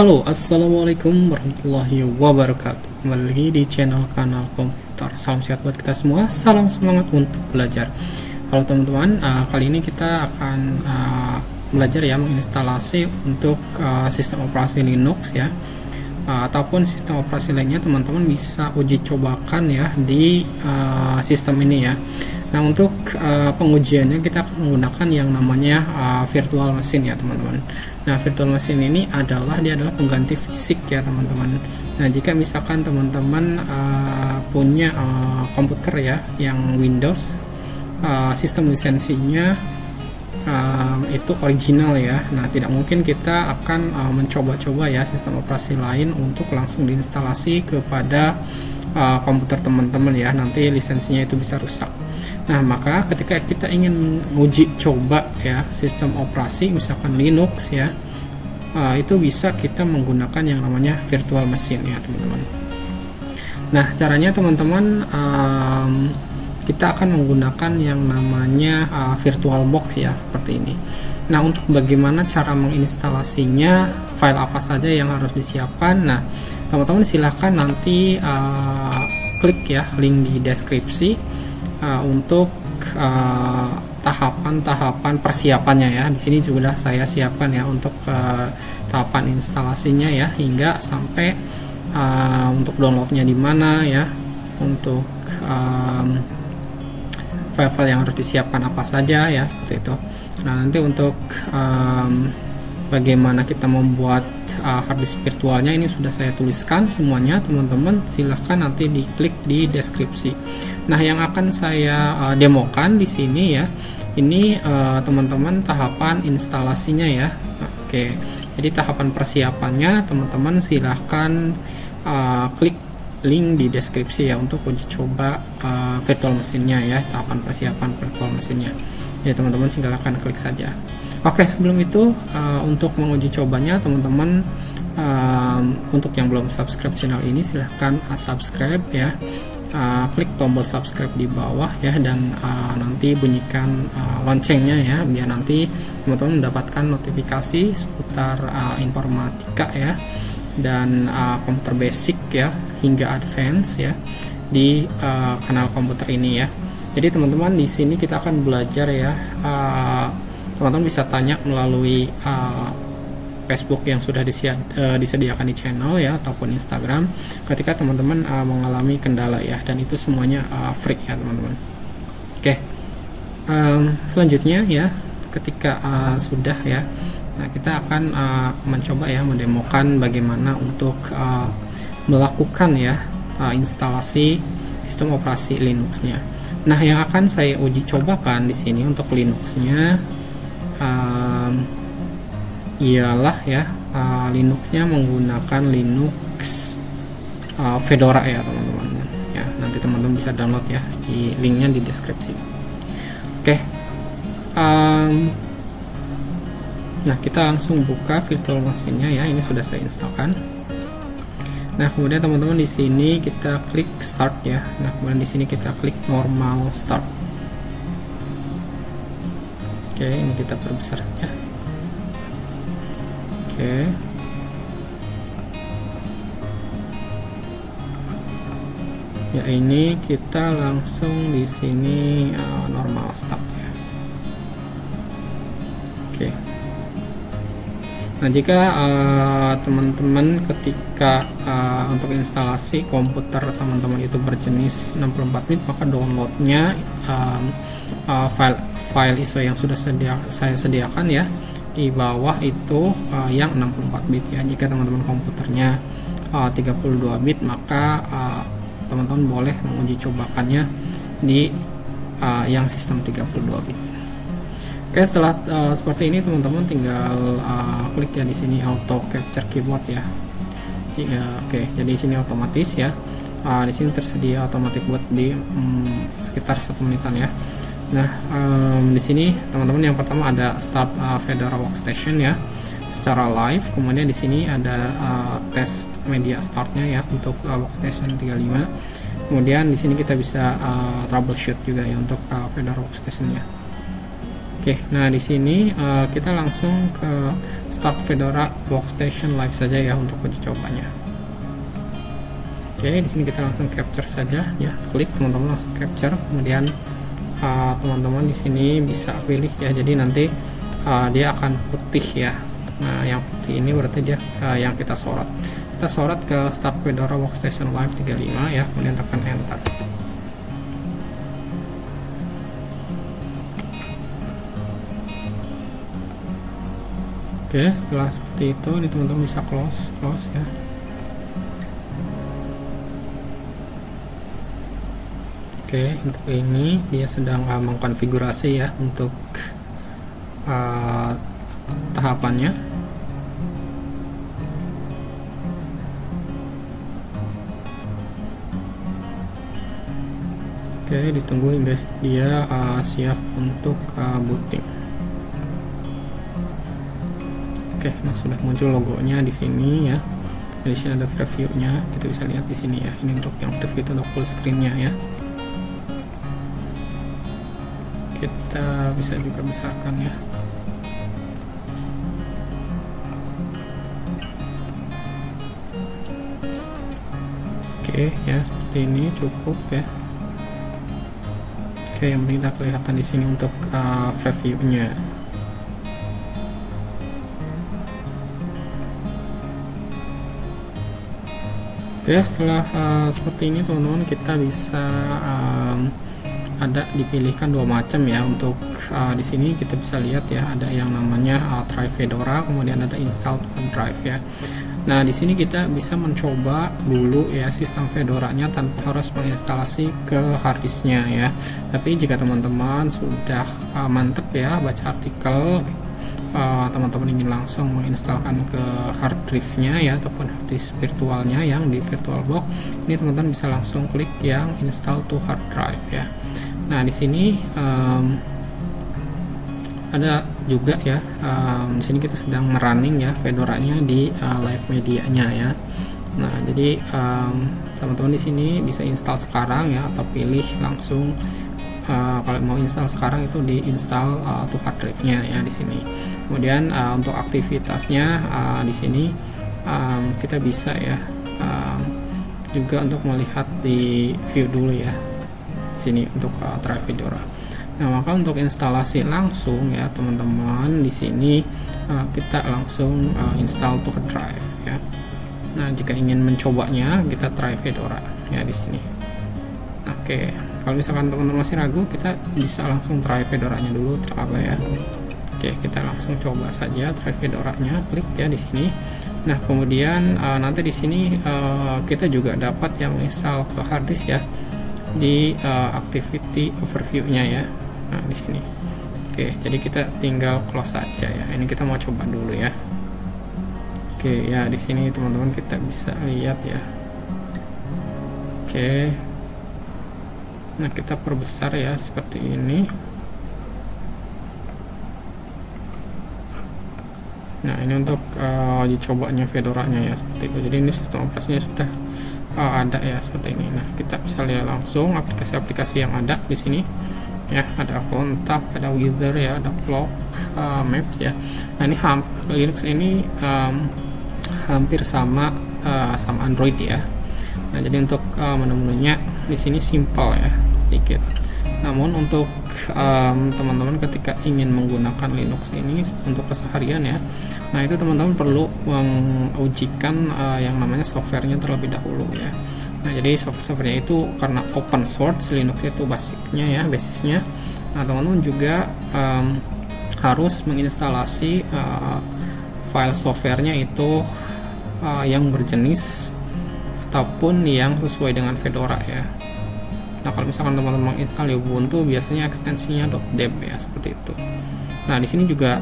Halo, assalamualaikum warahmatullahi wabarakatuh. Kembali lagi di kanal komputer. Salam sehat buat kita semua. Salam semangat untuk belajar. Halo teman-teman, kali ini kita akan belajar ya menginstalasi untuk sistem operasi Linux ya, ataupun sistem operasi lainnya. Teman-teman bisa uji cobakan ya di sistem ini ya. Nah, untuk pengujiannya kita akan menggunakan yang namanya virtual machine ya teman-teman. Nah, virtual machine ini dia adalah pengganti fisik ya teman-teman. Nah, jika misalkan teman-teman punya komputer ya yang Windows, sistem lisensinya itu original ya. Nah, tidak mungkin kita akan mencoba-coba ya sistem operasi lain untuk langsung diinstalasi kepada komputer teman-teman ya, nanti lisensinya itu bisa rusak. Nah, maka ketika kita ingin uji coba ya sistem operasi misalkan Linux ya, itu bisa kita menggunakan yang namanya virtual machine ya teman-teman. Nah, caranya teman-teman, kita akan menggunakan yang namanya VirtualBox ya, seperti ini. Nah, untuk bagaimana cara menginstalasinya, file apa saja yang harus disiapkan, nah teman-teman silahkan nanti klik ya link di deskripsi untuk tahapan-tahapan persiapannya ya. Di sini juga saya siapkan ya untuk tahapan instalasinya ya, hingga sampai untuk downloadnya di mana ya, untuk file-file yang harus disiapkan apa saja ya, seperti itu. Nah, nanti untuk bagaimana kita membuat harddisk virtualnya ini sudah saya tuliskan semuanya teman-teman, silahkan nanti diklik di deskripsi. Nah, yang akan saya demokan di sini ya, ini teman-teman tahapan instalasinya ya. Oke, jadi tahapan persiapannya teman-teman silahkan klik link di deskripsi ya untuk uji coba virtual mesinnya ya, tahapan persiapan virtual mesinnya ya teman-teman, silahkan klik saja. Oke, sebelum itu untuk menguji cobanya teman-teman, untuk yang belum subscribe channel ini silahkan subscribe ya, klik tombol subscribe di bawah ya, dan nanti bunyikan loncengnya ya, biar nanti teman-teman mendapatkan notifikasi seputar informatika ya, dan komputer basic ya hingga advance ya di kanal komputer ini ya. Jadi teman-teman, di sini kita akan belajar ya, teman-teman bisa tanya melalui Facebook yang sudah disediakan di channel ya, ataupun Instagram ketika teman-teman mengalami kendala ya, dan itu semuanya free ya teman-teman. Oke, selanjutnya ya, ketika sudah ya, nah kita akan mencoba ya mendemokan bagaimana untuk melakukan ya instalasi sistem operasi Linux-nya. Nah, yang akan saya uji cobakan di sini untuk Linux-nya ialah ya Linux-nya menggunakan Linux Fedora ya teman-teman ya. Nanti teman-teman bisa download ya, di linknya di deskripsi. Oke, nah kita langsung buka virtual machine-nya ya, ini sudah saya instalkan. Nah, kemudian teman-teman di sini kita klik start ya. Nah, kemudian di sini kita klik normal start. Oke, ini kita perbesar ya. Oke. Ya, ini kita langsung di sini normal start ya. Oke. Nah, jika teman-teman ketika untuk instalasi komputer teman-teman itu berjenis 64 bit, maka downloadnya file ISO yang sudah saya sediakan ya di bawah itu yang 64 bit ya. Jika teman-teman komputernya 32 bit, maka teman-teman boleh menguji cobakannya di yang sistem 32 bit. Oke, setelah seperti ini teman-teman tinggal klik ya di sini auto capture keyboard ya. Oke, jadi di sini otomatis ya. Di sini tersedia otomatis buat di sekitar 1 menitan ya. Nah, di sini teman-teman yang pertama ada start Fedora Workstation ya secara live. Kemudian di sini ada tes media startnya ya untuk Workstation 35. Kemudian di sini kita bisa troubleshoot juga ya untuk Fedora Workstation ya. Oke, nah di sini kita langsung ke Start Fedora Workstation Live saja ya untuk uji cobanya. Oke, di sini kita langsung capture saja ya, klik teman-teman langsung capture, kemudian teman-teman di sini bisa pilih ya, jadi nanti dia akan putih ya. Nah, yang putih ini berarti dia yang kita sorot. Kita sorot ke Start Fedora Workstation Live 35 ya, kemudian tekan enter. Oke, setelah seperti itu, ini teman-teman bisa close ya. Oke, untuk ini dia sedang mengkonfigurasi ya untuk tahapannya. Oke, ditunggu hingga dia siap untuk booting. Oke, nah sudah muncul logonya di sini ya. Di sini ada preview-nya, kita bisa lihat di sini ya. Ini untuk yang preview itu untuk full screen-nya ya. Kita bisa juga besarkan ya. Oke, ya seperti ini cukup ya. Oke, yang penting kita kelihatan di sini untuk preview-nya. Oke, setelah seperti ini teman-teman, kita bisa ada dipilihkan dua macam ya. Untuk di sini kita bisa lihat ya, ada yang namanya Try Fedora, kemudian ada Install OneDrive ya. Nah, di sini kita bisa mencoba dulu ya sistem Fedoranya tanpa harus menginstalasi ke harddisknya ya. Tapi jika teman-teman sudah mantep ya baca artikel, teman-teman ingin langsung menginstalkan ke hard drive-nya ya, ataupun hard disk virtualnya yang di VirtualBox, ini teman-teman bisa langsung klik yang install to hard drive ya. Nah, di sini ada juga ya, di sini kita sedang merunning ya Fedoranya di live medianya ya. Nah, jadi teman-teman di sini bisa install sekarang ya, atau pilih langsung kalau mau install sekarang itu di install to hard drive-nya ya di sini. Kemudian untuk aktivitasnya di sini kita bisa ya juga untuk melihat di view dulu ya di sini untuk Try Fedora. Nah, maka untuk instalasi langsung ya teman-teman di sini kita langsung install to hard drive ya. Nah, jika ingin mencobanya kita Try Fedora ya di sini. Oke, kalau misalkan teman-teman masih ragu, kita bisa langsung Try Fedoranya dulu apa ya. Oke, kita langsung coba saja Try Fedoranya, klik ya di sini. Nah, kemudian nanti di sini kita juga dapat yang install ke harddisk ya di activity overview-nya ya. Nah, di sini. Oke, jadi kita tinggal close saja ya. Ini kita mau coba dulu ya. Oke, ya di sini teman-teman kita bisa lihat ya. Oke. Nah, kita perbesar ya seperti ini. Nah, ini untuk uji cobanya Fedoranya ya seperti itu. Jadi ini sistem operasinya sudah ada ya seperti ini. Nah, kita bisa lihat langsung aplikasi-aplikasi yang ada di sini ya. Ada kontak, ada weather ya, ada clock, maps ya. Nah, ini Linux ini hampir sama Android ya. Nah, jadi untuk menu-menunya di sini simple ya, sedikit. Namun untuk teman-teman ketika ingin menggunakan Linux ini untuk keseharian ya, nah itu teman-teman perlu mengujikan yang namanya softwarenya terlebih dahulu ya. Nah, jadi softwarenya itu karena open source, Linux itu basicnya ya, basisnya. Nah, teman-teman juga harus menginstalasi file softwarenya itu yang berjenis ataupun yang sesuai dengan Fedora ya. Nah, kalau misalkan teman-teman menginstal di Ubuntu, biasanya ekstensinya .deb ya seperti itu. Nah, di sini juga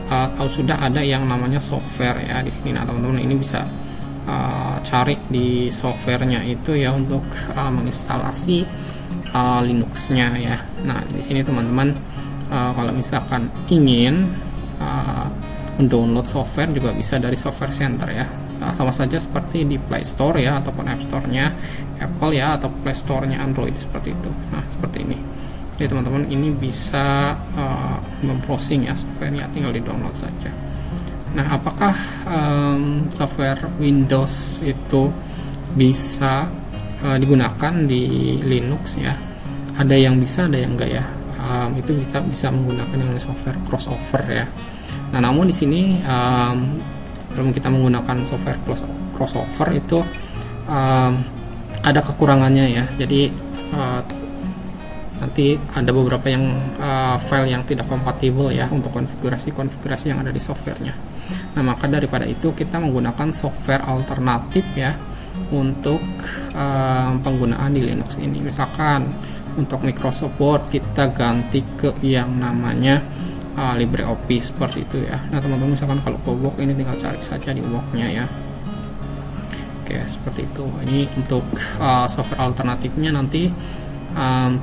sudah ada yang namanya software ya di sini. Nah, teman-teman ini bisa cari di softwarenya itu ya untuk menginstalasi Linux-nya ya. Nah, di sini teman-teman kalau misalkan ingin mendownload software juga bisa dari Software Center ya. Sama saja seperti di Play Store ya, ataupun App Store-nya Apple ya, atau Play Store-nya Android seperti itu. Nah, seperti ini. Jadi teman-teman ini bisa membrowsing ya softwarenya, tinggal di download saja. Nah, apakah software Windows itu bisa digunakan di Linux ya? Ada yang bisa, ada yang enggak ya. Itu kita bisa menggunakan yang software crossover ya. Nah, namun di sini kalau kita menggunakan software crossover itu ada kekurangannya ya. Jadi nanti ada beberapa yang file yang tidak kompatibel ya untuk konfigurasi yang ada di softwarenya. Nah, maka daripada itu kita menggunakan software alternatif ya untuk penggunaan di Linux ini. Misalkan untuk Microsoft Word kita ganti ke yang namanya LibreOffice seperti itu ya. Nah, teman-teman misalkan kalau ke Word ini tinggal cari saja di Word-nya ya. Oke, seperti itu. Ini untuk software alternatifnya nanti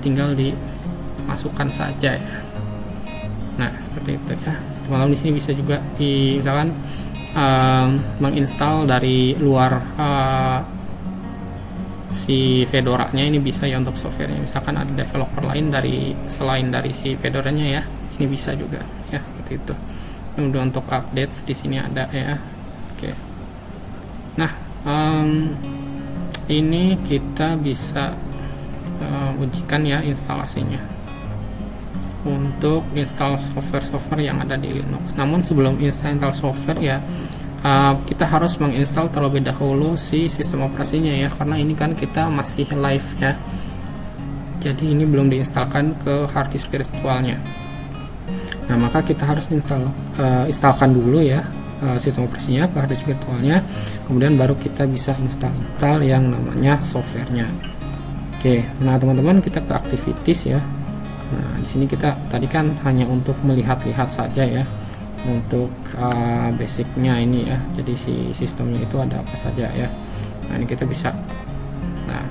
tinggal dimasukkan saja ya. Nah, seperti itu ya. Teman-teman di sini bisa juga misalkan menginstal dari luar si Fedora-nya, ini bisa ya untuk softwarenya. Misalkan ada developer lain selain dari si Fedora-nya ya, ini bisa juga ya, seperti itu. Kemudian untuk updates di sini ada ya. Oke. Nah, ini kita bisa ujikan ya instalasinya untuk install software yang ada di Linux. Namun sebelum install software ya, kita harus menginstal terlebih dahulu si sistem operasinya ya, karena ini kan kita masih live ya, jadi ini belum diinstalkan ke hard disk virtualnya. Nah, maka kita harus instalkan dulu ya sistem operasinya ke hard disk virtualnya, kemudian baru kita bisa install yang namanya softwarenya. Oke, nah teman-teman kita ke activities ya. Nah, di sini kita tadi kan hanya untuk melihat-lihat saja ya, untuk basicnya ini ya. Jadi si sistemnya itu ada apa saja ya. Nah, ini kita bisa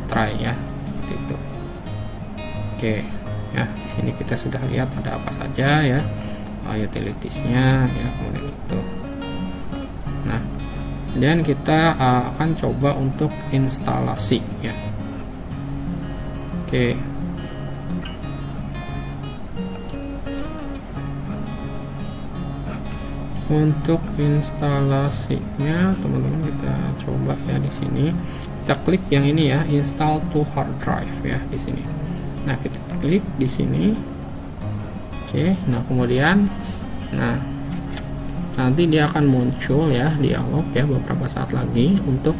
try ya, seperti itu. Oke, ya di sini kita sudah lihat ada apa saja ya, utilitiesnya ya, kemudian itu. Nah, kemudian kita akan coba untuk instalasi ya. Oke. Untuk instalasinya teman-teman kita coba ya, di sini kita klik yang ini ya, install to hard drive ya di sini. Nah, kita klik di sini. Oke, nah kemudian nanti dia akan muncul ya dialog ya beberapa saat lagi untuk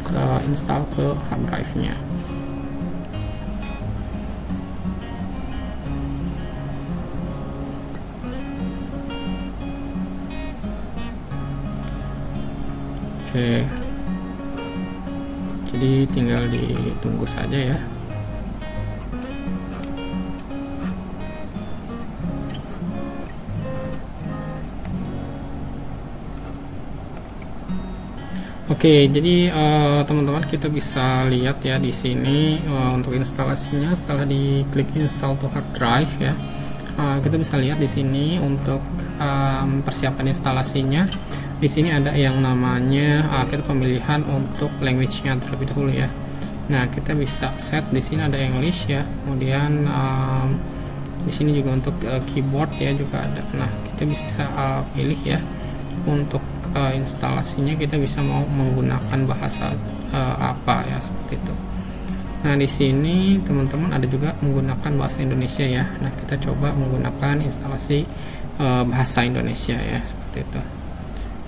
install ke hard drive-nya. Oke, jadi tinggal ditunggu saja ya. Oke, jadi teman-teman kita bisa lihat ya di sini untuk instalasinya setelah diklik install to hard drive ya. Kita bisa lihat di sini untuk persiapan instalasinya. Di sini ada yang namanya kita pemilihan untuk language-nya terlebih dahulu ya. Nah, kita bisa set di sini ada English ya. Kemudian di sini juga untuk keyboard ya juga ada. Nah, kita bisa pilih ya untuk instalasinya, kita bisa mau menggunakan bahasa apa ya, seperti itu. Nah, di sini teman-teman ada juga menggunakan bahasa Indonesia ya. Nah, kita coba menggunakan instalasi bahasa Indonesia ya, seperti itu.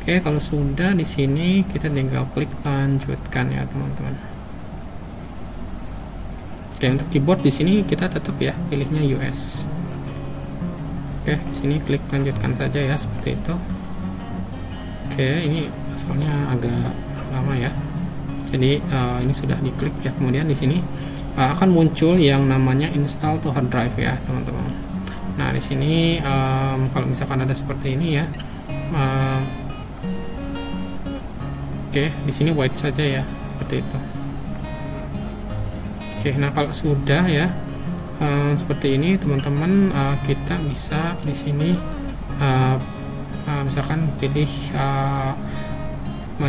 Oke, kalau sudah di sini kita tinggal klik lanjutkan ya teman-teman. Oke, untuk keyboard di sini kita tetap ya pilihnya US. Oke, di sini klik lanjutkan saja ya, seperti itu. Oke, ini soalnya agak lama ya. Jadi ini sudah diklik ya. Kemudian di sini akan muncul yang namanya install to hard drive ya teman-teman. Nah, di sini kalau misalkan ada seperti ini ya. Oke, di sini white saja ya, seperti itu. Oke, nah kalau sudah ya seperti ini teman-teman, kita bisa di sini misalkan pilih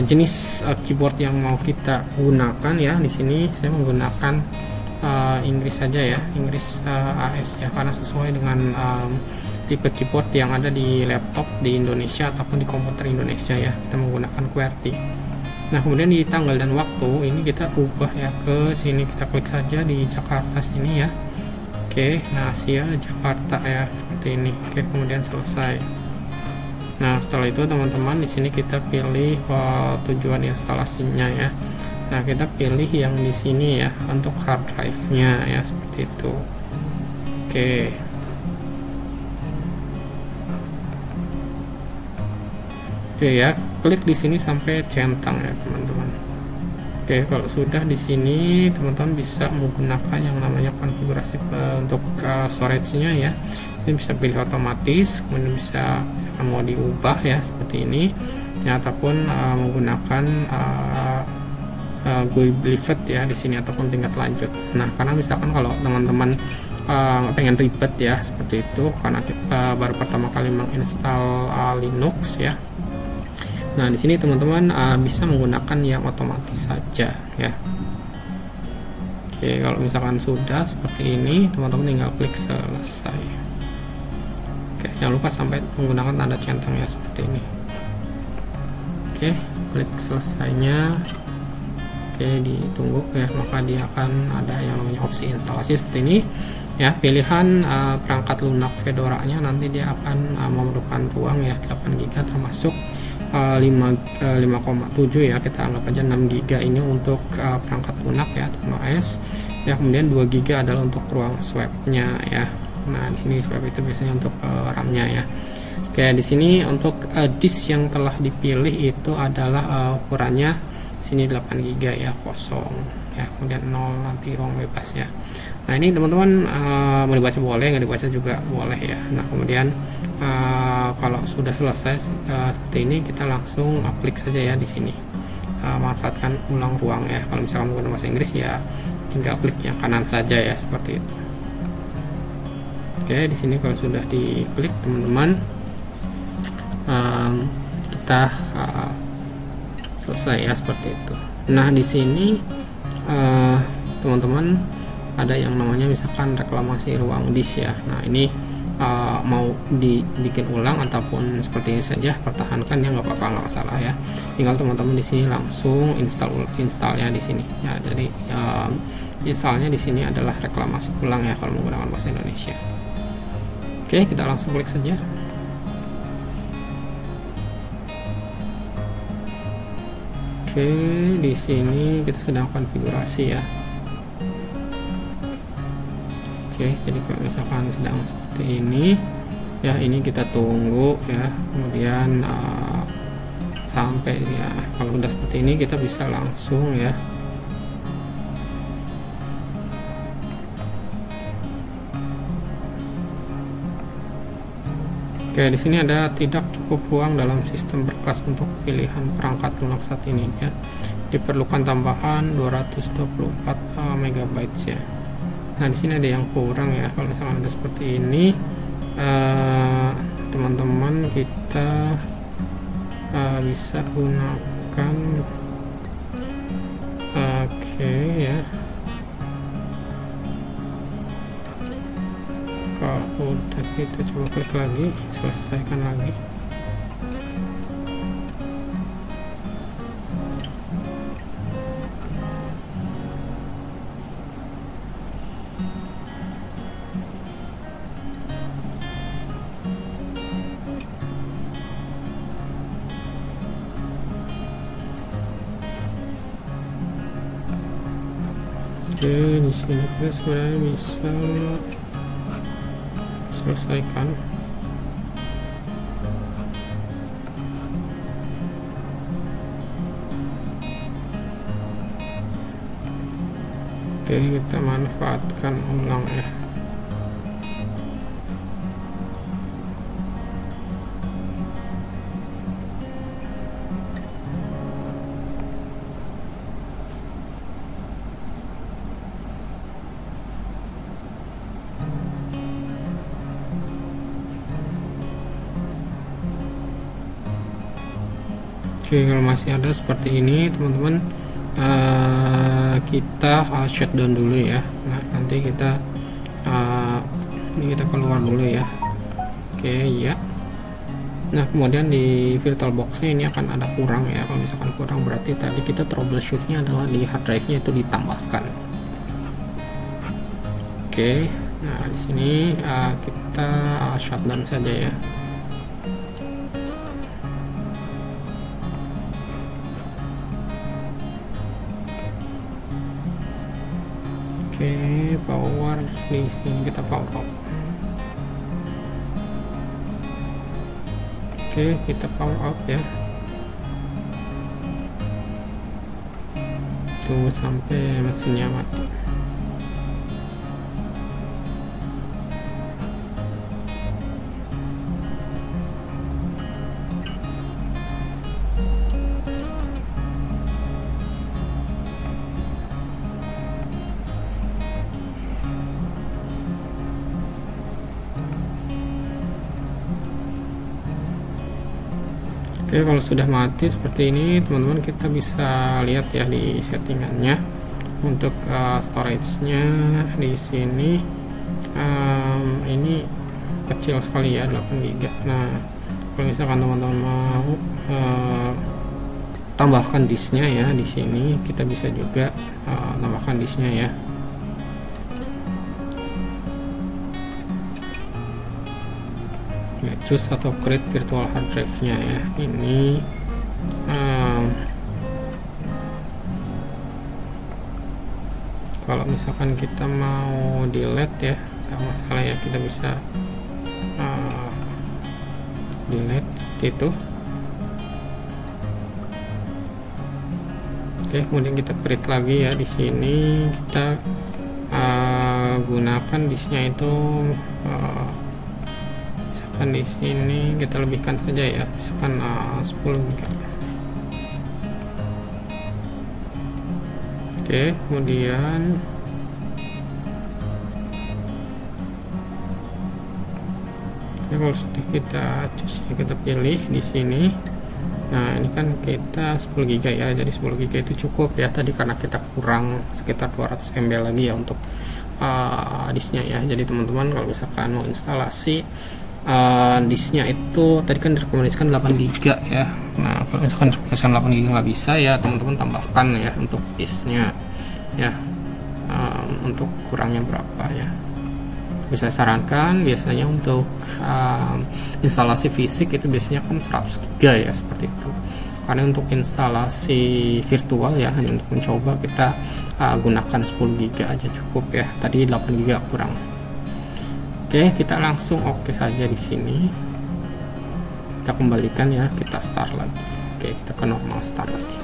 jenis keyboard yang mau kita gunakan ya. Di sini saya menggunakan Inggris saja ya, Inggris AS ya, karena sesuai dengan tipe keyboard yang ada di laptop di Indonesia ataupun di komputer Indonesia ya, kita menggunakan QWERTY. Nah kemudian di tanggal dan waktu ini kita ubah ya ke sini, kita klik saja di Jakarta sini ya. Oke, nah Asia Jakarta ya, seperti ini. Oke, kemudian selesai. Nah setelah itu teman-teman di sini kita pilih tujuan instalasinya ya. Nah kita pilih yang di sini ya untuk hard drive-nya ya, seperti itu. Oke. Oke ya, klik di sini sampai centang ya teman-teman. Oke, kalau sudah di sini teman-teman bisa menggunakan yang namanya konfigurasi untuk storage-nya ya. Sini bisa pilih otomatis, kemudian bisa misalkan mau diubah ya seperti ini ya, ataupun menggunakan GUI Blivet ya di sini ataupun tingkat lanjut. Nah, karena misalkan kalau teman-teman pengen ribet ya seperti itu, karena kita baru pertama kali menginstal Linux ya. Nah, di sini teman-teman bisa menggunakan yang otomatis saja ya. Oke, kalau misalkan sudah seperti ini, teman-teman tinggal klik selesai. Oke, jangan lupa sampai menggunakan tanda centang ya seperti ini. Oke, klik selesainya. Oke, ditunggu ya, maka dia akan ada yang namanya opsi instalasi seperti ini ya. Pilihan perangkat lunak Fedora-nya nanti dia akan memerlukan ruang ya 8 GB termasuk 5,7 ya, kita anggap aja 6 GB ini untuk perangkat lunak ya atau OS ya. Kemudian 2 GB adalah untuk ruang swap-nya ya. Nah di sini swap itu biasanya untuk RAM-nya ya. Oke, di sini untuk disk yang telah dipilih itu adalah ukurannya sini 8 GB ya, kosong ya, kemudian 0 nanti ruang bebas ya. Nah ini teman-teman mau dibaca boleh, nggak dibaca juga boleh ya. Nah kemudian kalau sudah selesai seperti ini, kita langsung klik saja ya di sini, manfaatkan ulang ruang ya. Kalau misalkan menggunakan bahasa Inggris ya tinggal klik yang kanan saja ya, seperti itu. Oke, di sini kalau sudah diklik teman-teman, kita selesai ya seperti itu. Nah di sini teman-teman ada yang namanya misalkan reklamasi ruang disk ya. Nah ini mau dibikin ulang ataupun seperti ini saja, pertahankan ya, nggak apa-apa, nggak masalah ya. Tinggal teman-teman di sini langsung installnya di sini ya. Jadi installnya di sini adalah reklamasi ulang ya kalau menggunakan bahasa Indonesia. Oke, kita langsung klik saja. Oke, di sini kita sedang konfigurasi ya. Oke, jadi kalau misalkan sedang seperti ini ya, ini kita tunggu ya, kemudian sampai ya. Kalau udah seperti ini kita bisa langsung ya. Oke, di sini ada tidak cukup ruang dalam sistem berkelas untuk pilihan perangkat lunak saat ini ya. Diperlukan tambahan 224 MB ya. Nah, di sini ada yang kurang ya. Kalau misalkan ada seperti ini, teman-teman kita bisa gunakan oke ya. Kalau udah kita coba klik lagi, selesaikan lagi. Oke, di sini kita sebenarnya bisa selesaikan. Oke, kita manfaatkan ulang ya. Oke, kalau masih ada seperti ini teman-teman, kita shutdown dulu ya. Nah, nanti kita ini kita keluar dulu ya. Oke, ya. Nah, kemudian di VirtualBox-nya ini akan ada kurang ya. Kalau misalkan kurang berarti tadi kita troubleshoot-nya adalah di hard drive-nya itu ditambahkan. Oke, nah di sini kita shutdown saja ya. Oke, power di sini kita power off. Oke, kita power off ya. Tunggu sampai mesinnya mati. Oke, kalau sudah mati seperti ini teman-teman, kita bisa lihat ya di settingannya untuk storage-nya di sini ini kecil sekali ya, 8 GB. Nah, kalau misalkan teman-teman mau tambahkan disknya ya, di sini kita bisa juga tambahkan disknya ya. Choose atau create virtual hard drive-nya ya. Ini kalau misalkan kita mau delete ya, nggak masalah ya, kita bisa delete itu. Oke, kemudian kita create lagi ya. Di sini kita gunakan disknya itu di sini kita lebihkan saja ya, misalkan 10 GB. Oke, kemudian kalau sudah kita pilih di sini. Nah, ini kan kita 10 GB ya, jadi 10 GB itu cukup ya tadi, karena kita kurang sekitar 200 MB lagi ya untuk disknya ya. Jadi teman-teman kalau misalkan mau instalasi disknya itu tadi kan direkomendasikan 8 GB ya. Nah, kalau misalkan 8 GB nggak bisa ya, teman-teman tambahkan ya untuk disknya ya, untuk kurangnya berapa ya. Bisa sarankan biasanya untuk instalasi fisik itu biasanya kan 100 GB ya, seperti itu. Karena untuk instalasi virtual ya, hanya untuk mencoba, kita gunakan 10 GB aja cukup ya. Tadi 8 GB kurang. Oke, kita langsung oke saja di sini. Kita kembalikan ya, kita start lagi. Oke, kita ke normal start lagi.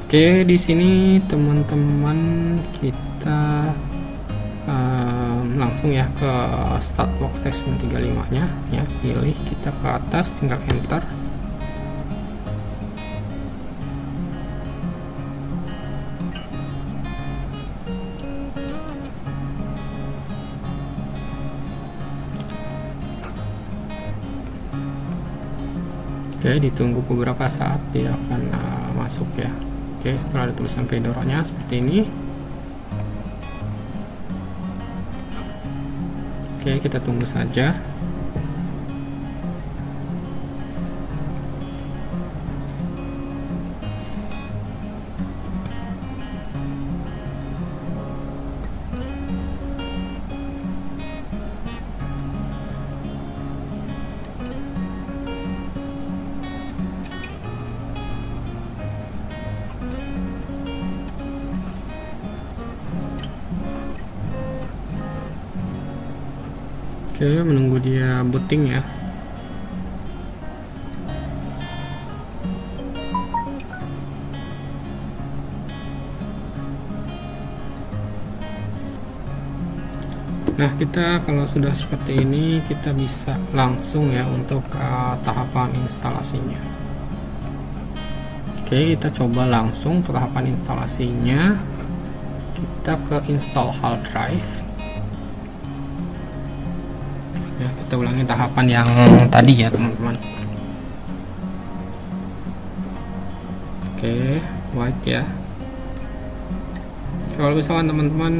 Oke, di sini teman-teman kita langsung ya ke start workstation 35 nya ya, pilih, kita ke atas tinggal enter. Oke, ditunggu beberapa saat dia akan masuk ya. Oke, setelah ada tulisan Fedora-nya seperti ini. Oke, kita tunggu saja. Oke, menunggu dia booting ya. Nah, kita kalau sudah seperti ini, kita bisa langsung ya untuk tahapan instalasinya. Oke, kita coba langsung tahapan instalasinya. kita ke install hard drive ya. Kita ulangi tahapan yang tadi ya teman-teman. Oke, white ya. Kalau misalkan teman-teman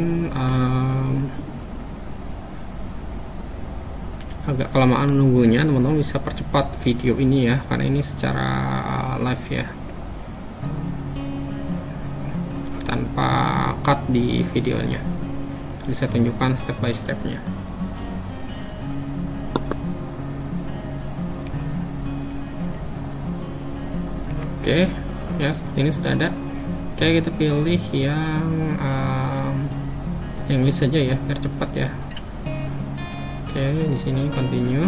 agak kelamaan nunggunya, teman-teman bisa percepat video ini ya, karena ini secara live ya, tanpa cut di videonya. Jadi saya tunjukkan step by stepnya. Oke ya, seperti ini sudah ada. Oke, kita pilih yang English saja ya, biar cepat ya. Oke, di sini continue.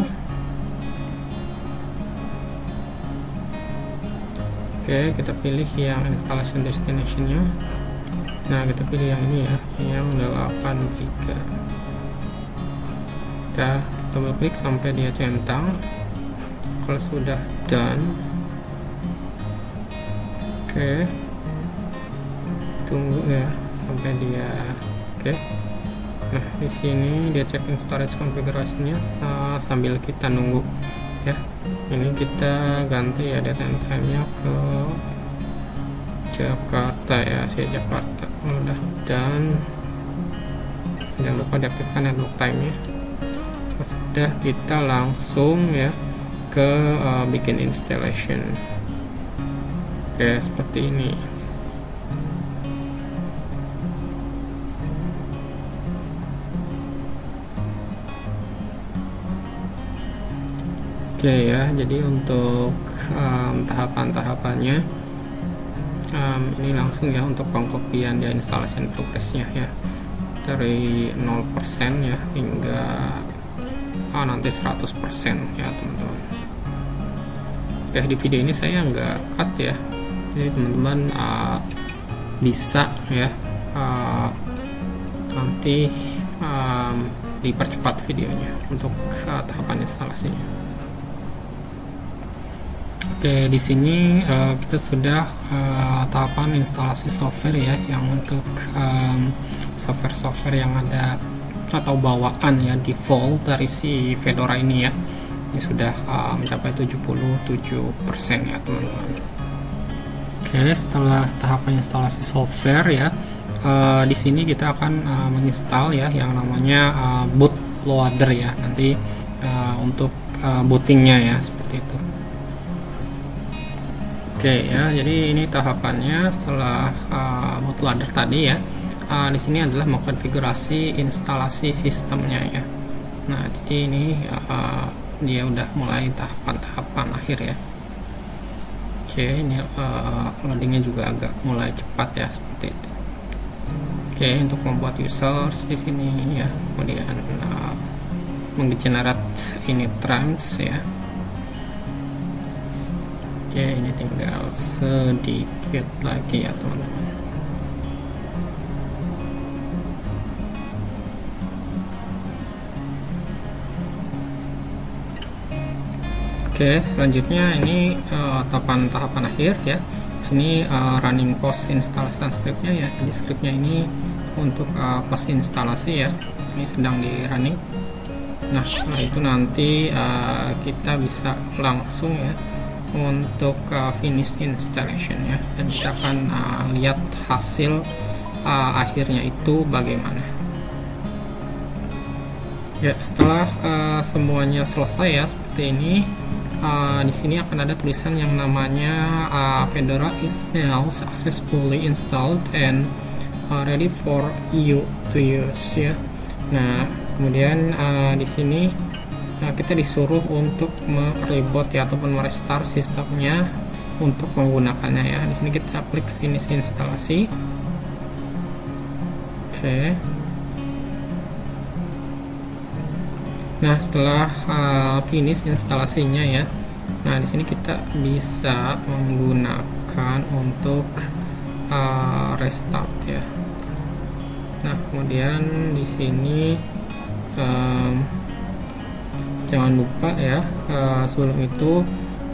Oke, kita pilih yang installation destination-nya. Nah, kita pilih yang ini ya, yang 8 GB. Kita double klik sampai dia centang. Kalau sudah done, oke, tunggu ya sampai dia oke. Nah, di sini dia checking storage configuration-nya sambil kita nunggu ya. Ini kita ganti ya date and time-nya ke Jakarta ya, Jakarta. Udah, dan jangan lupa diaktifkan network time-nya. Sudah, kita langsung ya ke bikin installation. Oke, seperti ini. Oke ya, jadi untuk tahapan-tahapannya ini langsung ya untuk pengkopian dan installation progressnya ya, dari 0% ya hingga nanti 100% ya teman-teman. Oke, di video ini saya nggak cut ya, jadi teman-teman bisa ya nanti dipercepat videonya untuk tahapan instalasinya. Oke, di sini kita sudah tahapan instalasi software ya, yang untuk software-software yang ada atau bawaan ya default dari si Fedora ini ya. Ini sudah mencapai 77% ya teman-teman. Oke, setelah tahapan instalasi software ya, di sini kita akan menginstal ya yang namanya bootloader ya, nanti untuk bootingnya ya, seperti itu. Oke ya, jadi ini tahapannya setelah bootloader tadi ya. Di sini adalah mengkonfigurasi instalasi sistemnya ya. Nah, jadi ini dia udah mulai tahapan-tahapan akhir ya. Oke, ini loadingnya juga agak mulai cepat ya, seperti itu. Oke, untuk membuat users di sini ya, kemudian menggenerate init ramps ya. Oke, ini tinggal sedikit lagi ya teman-teman. Oke, selanjutnya ini tahapan akhir ya. Sini running post installation scriptnya ya. Jadi scriptnya ini untuk pas instalasi ya. Ini sedang di running. Nah, setelah itu nanti kita bisa langsung ya untuk finish installation ya, dan kita akan lihat hasil akhirnya itu bagaimana ya. Setelah semuanya selesai ya seperti ini, di sini akan ada tulisan yang namanya Fedora is now successfully installed and ready for you to use ya. Nah, kemudian di sini kita disuruh untuk mereboot ya, ataupun merestart sistemnya untuk menggunakannya ya. Di sini kita klik finish instalasi. Oke. Nah, setelah finish instalasinya ya. Nah, di sini kita bisa menggunakan untuk restart ya. Nah, kemudian di sini jangan lupa ya, sebelum itu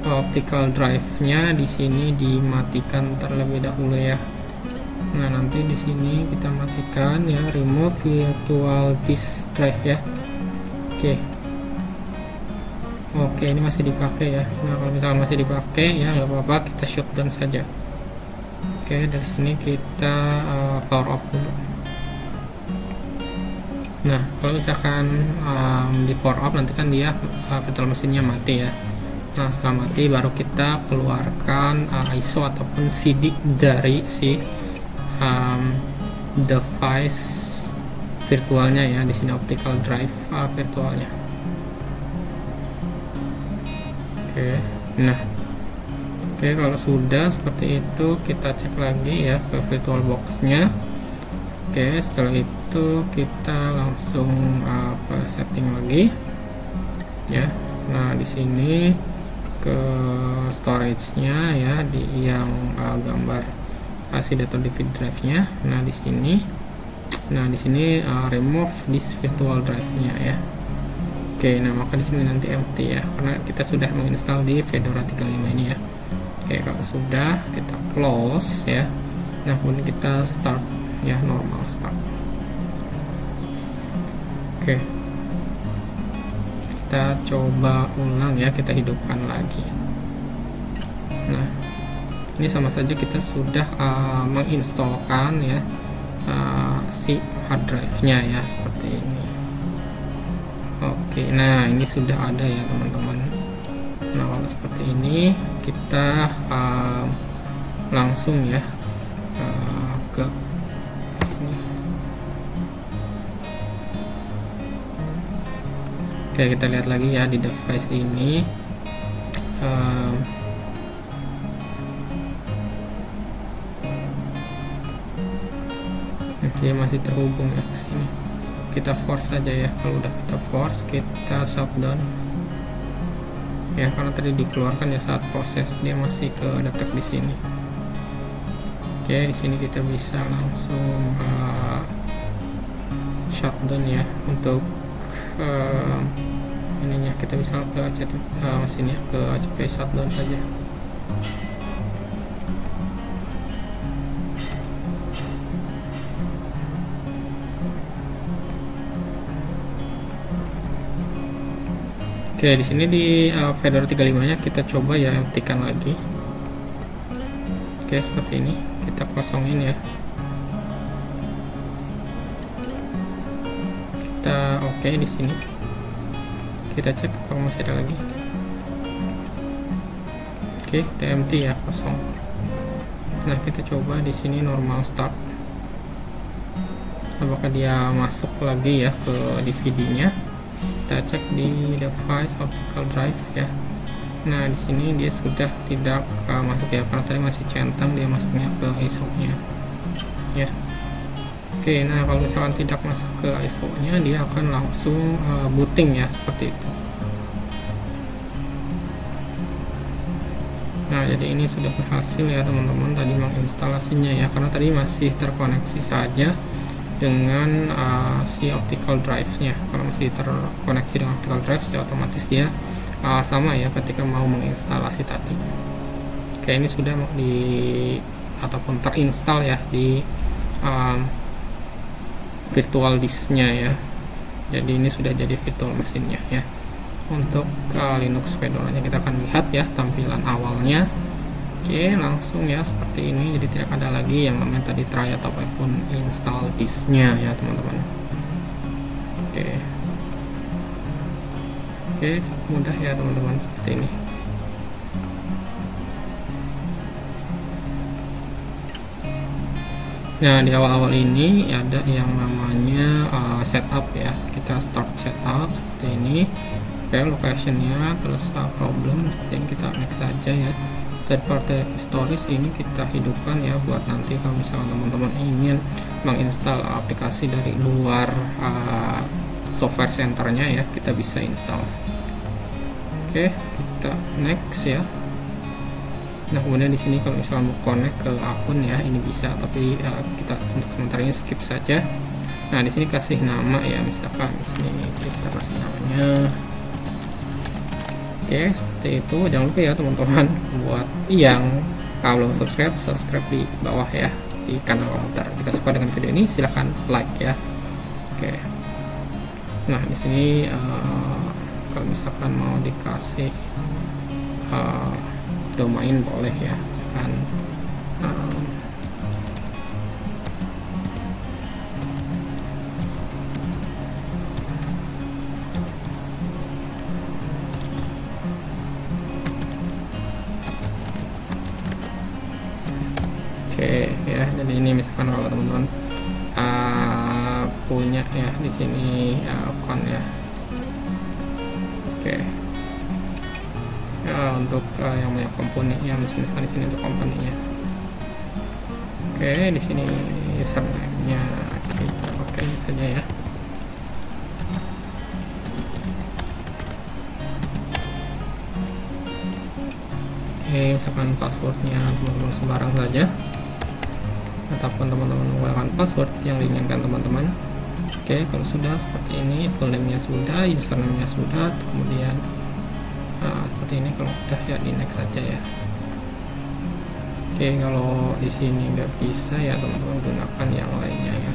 optical drive-nya di sini dimatikan terlebih dahulu ya. Nah, nanti di sini kita matikan ya, remove virtual disk drive ya. Oke, ini masih dipakai ya. Nah, kalau misalkan masih dipakai ya nggak apa-apa, kita shutdown saja. Oke, dari sini kita power off dulu. Nah, kalau misalkan di power off nanti kan dia virtual mesinnya mati ya. Nah, setelah mati baru kita keluarkan ISO ataupun CD dari si device virtualnya ya. Di sini optical drive virtualnya. Nah, kalau sudah seperti itu kita cek lagi ya ke virtual boxnya. Setelah itu kita langsung ke setting lagi ya. Nah, di sini ke storage-nya ya, di yang gambar CD atau DVD drive-nya. Nah, di sini remove this virtual drive-nya ya. Nah, maka di sini nanti empty ya, karena kita sudah menginstal di Fedora 35 ini ya. Kalau sudah kita close ya. Nah, kemudian kita start ya, normal start. Kita coba ulang ya, kita hidupkan lagi. Nah, ini sama saja kita sudah menginstalkan ya si hard drive-nya ya, seperti ini. Nah ini sudah ada ya teman-teman. Nah, kalau seperti ini kita langsung ya ke sini. Kita lihat lagi ya di device ini. Dia masih terhubung ya ke sini. Kita force saja ya. Kalau udah kita force, kita shutdown ya, karena tadi dikeluarkan ya saat proses, dia masih ke detect di sini. Di sini kita bisa langsung shutdown ya. Untuk ininya kita bisa ke mesinnya, ke HP shutdown saja. Di sini di Fedora 35-nya kita coba ya empty-kan lagi. Seperti ini, kita kosongin ya. Kita di sini. Kita cek apakah masih ada lagi. Kita empty ya, kosong. Nah, kita coba di sini normal start. Apakah dia masuk lagi ya ke DVD-nya? Kita cek di device optical drive ya. Nah, di sini dia sudah tidak masuk ya, karena tadi masih centang, dia masuknya ke ISO-nya ya. Nah kalau misalkan tidak masuk ke ISO-nya, dia akan langsung booting ya, seperti itu. Nah, jadi ini sudah berhasil ya teman-teman tadi menginstalasinya ya, karena tadi masih terkoneksi saja dengan si optical drive-nya. Kalau masih terkoneksi dengan optical drive, ya otomatis dia sama ya ketika mau menginstalasi tadi. Ini sudah ataupun terinstall ya di virtual disk-nya ya. Jadi ini sudah jadi virtual mesinnya ya. Untuk Linux Fedora-nya kita akan lihat ya tampilan awalnya. Langsung ya seperti ini, jadi tidak ada lagi yang namanya tadi try ataupun install disknya ya teman-teman. Cukup mudah ya teman-teman, seperti ini. Nah, di awal-awal ini ada yang namanya setup ya. Kita start setup seperti ini. Location-nya, terus problem seperti ini, kita next saja ya. Third party storage ini kita hidupkan ya, buat nanti kalau misalnya teman-teman ingin menginstal aplikasi dari luar software centernya ya, kita bisa install. Kita next ya. Nah, kemudian di sini kalau misalnya mau connect ke akun ya, ini bisa, tapi kita untuk sementara ini skip saja. Nah, di sini kasih nama ya, misalkan di sini kita kasih namanya. Seperti itu. Jangan lupa ya teman-teman, buat yang belum subscribe di bawah ya. di kanal komputer. Jika suka dengan video ini silahkan like ya. Oke. Nah di sini kalau misalkan mau dikasih domain boleh ya kan. Oke ya, jadi ini misalkan kalau teman-teman punya ya di sini account ya. Oke ya, untuk yang punya company ya, misalkan di sini untuk company-nya. Oke, di sini username-nya kita pakai saja ya. Oke, misalkan passwordnya teman-teman sembarang saja, ataupun teman-teman menggunakan password yang diinginkan teman-teman. Oke, kalau sudah seperti ini, full name-nya sudah, username-nya sudah, kemudian seperti ini. Kalau udah ya di next saja ya. Oke, kalau di sini nggak bisa ya teman-teman gunakan yang lainnya ya.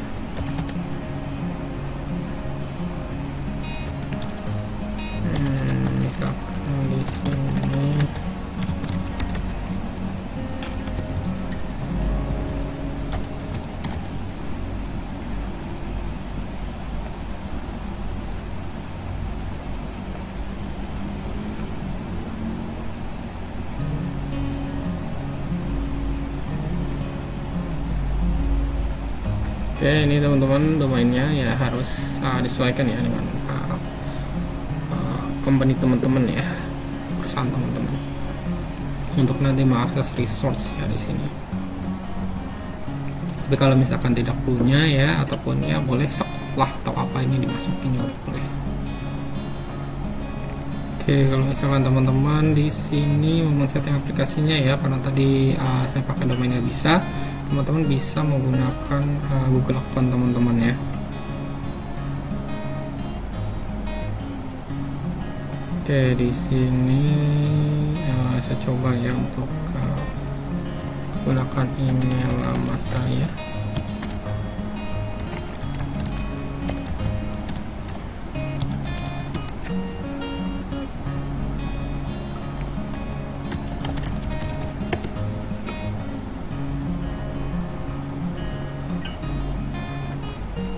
Misalkan di sini oke, ini teman-teman domainnya ya harus disesuaikan ya dengan company teman-teman ya, perusahaan teman-teman, untuk nanti mengakses resource ya di sini. Tapi kalau misalkan tidak punya ya, ataupun ya boleh sekolah atau apa ini dimasukin juga boleh. Oke, kalau misalkan teman-teman di sini mau setting aplikasinya ya, karena tadi saya pakai domainnya bisa, teman-teman bisa menggunakan Google account teman-teman ya. Oke, di sini saya coba ya untuk gunakan email lama saya.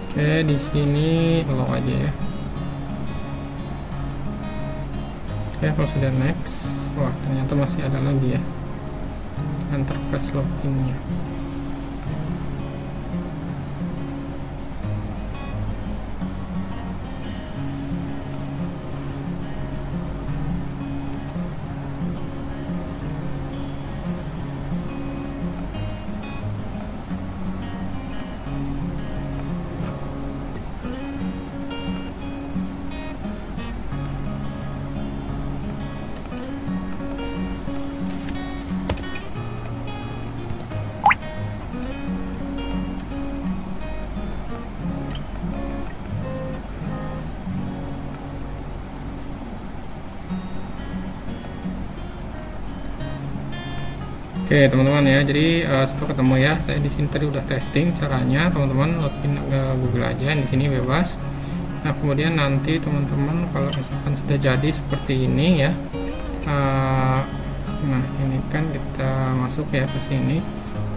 Oke, di sini log aja ya. Oke, kalau sudah next, wah ternyata masih ada lagi ya enterprise loginnya. Oke teman-teman ya, jadi sudah ketemu ya. Saya di sini tadi udah testing caranya, teman-teman login ke Google aja, di sini bebas. Nah kemudian nanti teman-teman kalau misalkan sudah jadi seperti ini ya, nah ini kan kita masuk ya ke sini.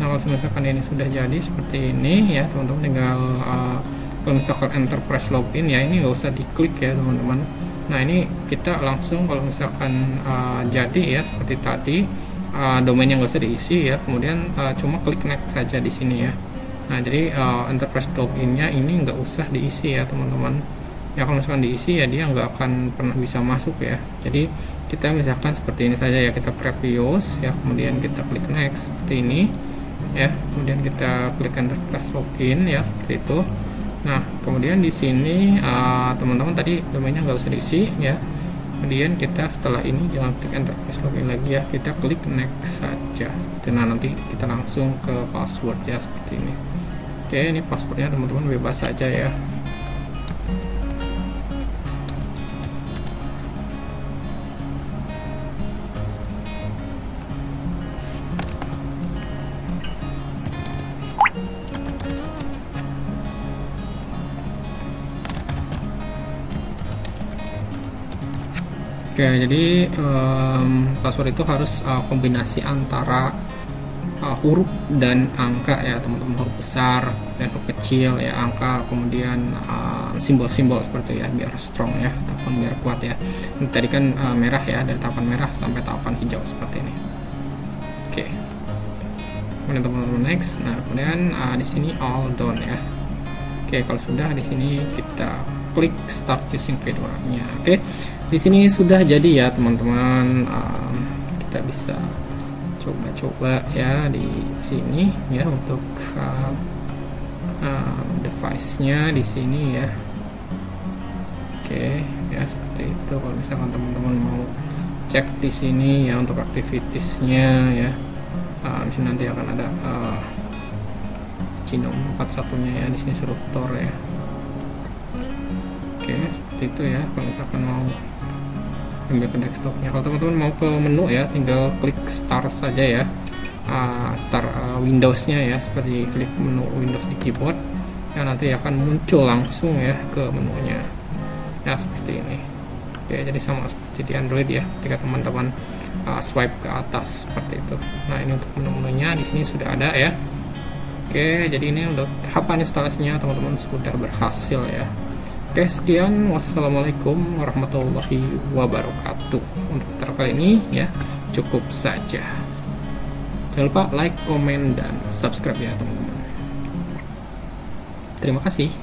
Nah kalau misalkan ini sudah jadi seperti ini ya, teman-teman tinggal kalau misalkan enterprise login ya, ini nggak usah diklik ya teman-teman. Nah ini kita langsung kalau misalkan jadi ya seperti tadi, domainnya nggak usah diisi ya, kemudian cuma klik next saja di sini ya. Nah jadi enterprise loginnya ini nggak usah diisi ya teman-teman ya. Kalau misalkan diisi ya dia nggak akan pernah bisa masuk ya. Jadi kita misalkan seperti ini saja ya, kita previous ya, kemudian kita klik next seperti ini ya, kemudian kita klik enterprise login ya seperti itu. Nah kemudian di sini teman-teman tadi domainnya nggak usah diisi ya. Kemudian kita setelah ini jangan klik enterprise login lagi ya, kita klik next saja seperti. Nah nanti kita langsung ke password ya seperti ini. Oke, ini passwordnya teman-teman bebas saja ya. Oke, jadi password itu harus kombinasi antara huruf dan angka ya teman-teman, huruf besar dan huruf kecil ya, angka, kemudian simbol-simbol seperti ya, biar strong ya ataupun biar kuat ya. Tadi kan merah ya, dari tahapan merah sampai tahapan hijau seperti ini. Oke, kemudian teman-teman next. Nah kemudian di sini all done ya. Oke, kalau sudah di sini kita klik start using Fedora-nya. Oke, di sini sudah jadi ya teman-teman. Kita bisa coba-coba ya di sini ya untuk device-nya di sini ya. Oke, ya seperti itu. Kalau misalkan teman-teman mau cek di sini ya untuk activities-nya ya, di sini nanti akan ada Genome 41-nya ya, di sini suruh tor ya. Oke, seperti itu ya. Kalau misalkan mau ambil ke desktopnya, kalau teman-teman mau ke menu ya, tinggal klik start saja ya, start Windows-nya ya, seperti klik menu Windows di keyboard ya, nanti akan muncul langsung ya ke menunya ya, seperti ini. Oke, jadi sama seperti di Android ya, ketika teman-teman swipe ke atas seperti itu. Nah ini untuk menu-menunya di sini sudah ada ya. Oke, jadi ini untuk tahapan instalasinya teman-teman sudah berhasil ya. Oke, sekian. Wassalamualaikum warahmatullahi wabarakatuh. Untuk tutorial kali ini ya, cukup saja. Jangan lupa like, komen, dan subscribe ya teman-teman. Terima kasih.